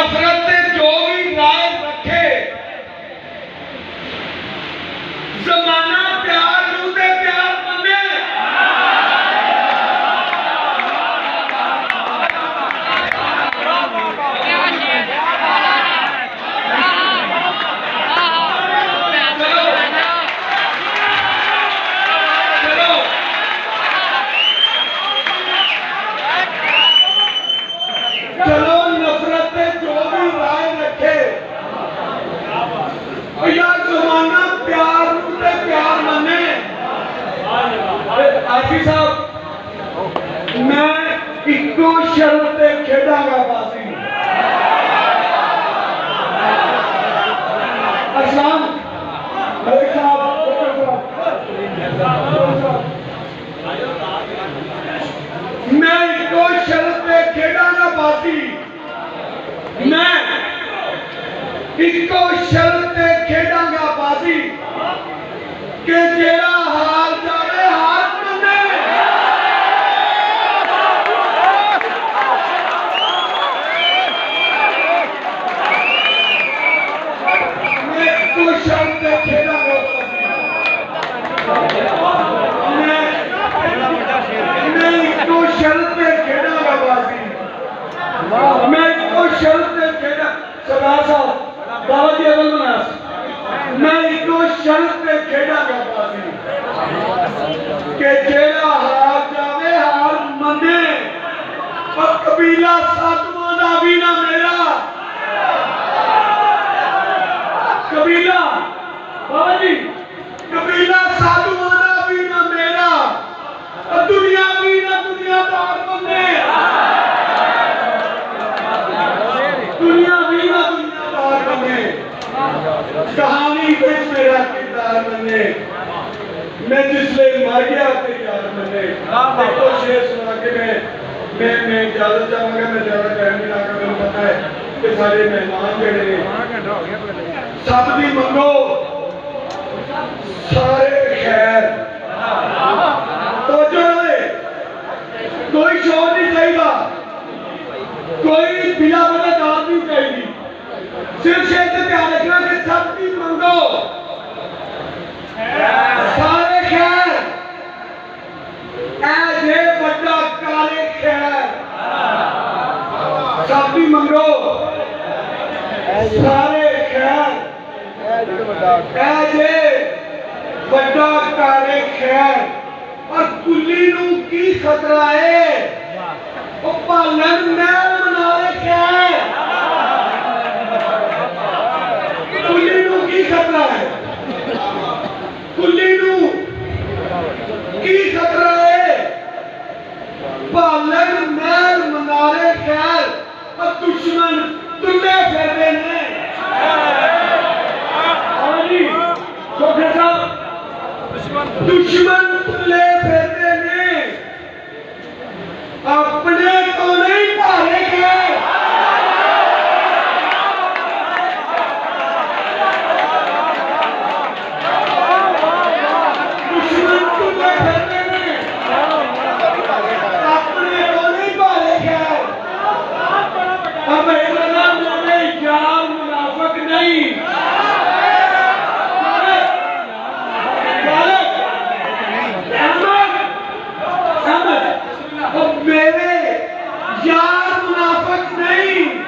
नफरत से जो भी राय रखे, जमाना प्यार नूं ते प्यार मने। चलो नफरत से जो भी राय रखे, यार जमाना प्यार नूं ते प्यार मने। आफी साहब मैं इको शर्त ते खेडांगा बाजी। असलाम मलिक साहब, मैं इको शर्त ते खेडांगा बाजी। मैं इको शर्त ते खेडांगा बाजी कि जेड़ा हार जावे हार मने। मैं इको शर्त ते खेडांगा बाजी। मैं इको शर्त ते खेडांगा बाजी। मैं इको शर्त ते खेडा सरदार साहब दावत दी अमल मनास। मैं इको शर्त ते खेडांगा बाजी कि जेड़ा हार जावे हार मने। और कबीला साधुआं दा भी ना मेरा। कबीला बाबा जी, कबीला साधुआं दा भी ना मेरा। और दुनिया भी ना दुनियादार बने। दुनिया भी ना दुनियादार बने। कहानी विच मेरा किरदार बने। मैं जिसले मर गया ते यार बने। देखो शेर सुना के मैं इजाजत चाहूंगा। मैं ज्यादा टाइम नहीं लाऊंगा। मैंने पता है कि सारे मेहमान जेड़े ने सब दी मंगो सारे खैर। तो जो कोई शोर नहीं चाहिए, कोई बिला वजह दाद नहीं चाहिए। सिर्फ शेर से ध्यान रखना कि सब की मंगो सारे खैर। ऐसे बड़ा काले खैर सब की मंगो सारे खैर। ऐसे बड़ा काले खैर। और कुली नूं की खतरा है? वो पालन महल मना रखा है। कुली नूं की खतरा है? कुली नूं की खतरा है? पालन महल मनारे खैर। और दुश्मन तुले फिरते ने। दुश्मन तुले फिरते ने। अपने तो नहीं भारे गए। दुश्मन तुले फिरते ने। अपने तो नहीं भारे गए। अब मेरे यार मुनाफिक नहीं। मेरे यार मुनाफिक नहीं।